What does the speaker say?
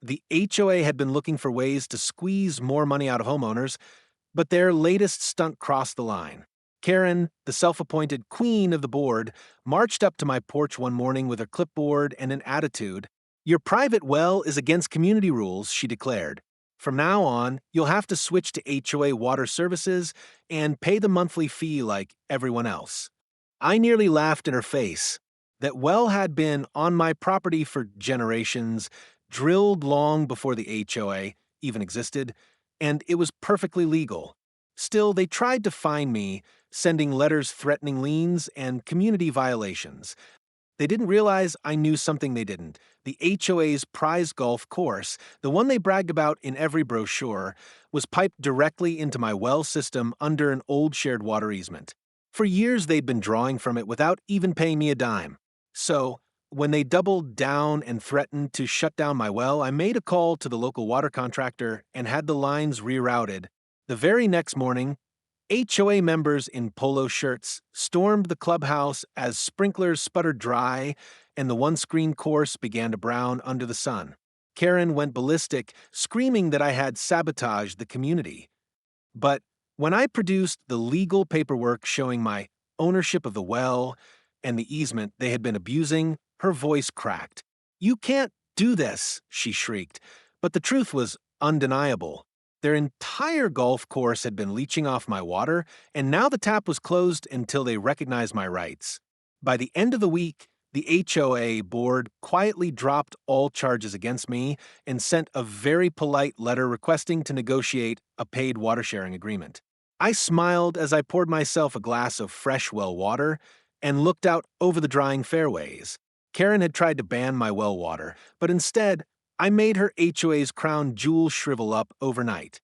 The HOA had been looking for ways to squeeze more money out of homeowners, but their latest stunt crossed the line. Karen, the self-appointed queen of the board, marched up to my porch one morning with her clipboard and an attitude. "Your private well is against community rules," she declared. "From now on, you'll have to switch to HOA water services and pay the monthly fee like everyone else." I nearly laughed in her face. That well had been on my property for generations, drilled long before the HOA even existed, and it was perfectly legal. Still, they tried to fine me, sending letters threatening liens and community violations. They didn't realize I knew something they didn't. The HOA's prize golf course, the one they bragged about in every brochure, was piped directly into my well system under an old shared water easement. For years, they'd been drawing from it without even paying me a dime. So, when they doubled down and threatened to shut down my well, I made a call to the local water contractor and had the lines rerouted. The very next morning, HOA members in polo shirts stormed the clubhouse as sprinklers sputtered dry and the one-screen course began to brown under the sun. Karen went ballistic, screaming that I had sabotaged the community. But when I produced the legal paperwork showing my ownership of the well and the easement they had been abusing, her voice cracked. "You can't do this," she shrieked. But the truth was undeniable. Their entire golf course had been leaching off my water, and now the tap was closed until they recognized my rights. By the end of the week, the HOA board quietly dropped all charges against me and sent a very polite letter requesting to negotiate a paid water sharing agreement. I smiled as I poured myself a glass of fresh well water and looked out over the drying fairways. Karen had tried to ban my well water, but instead, I made her HOA's crown jewel shrivel up overnight.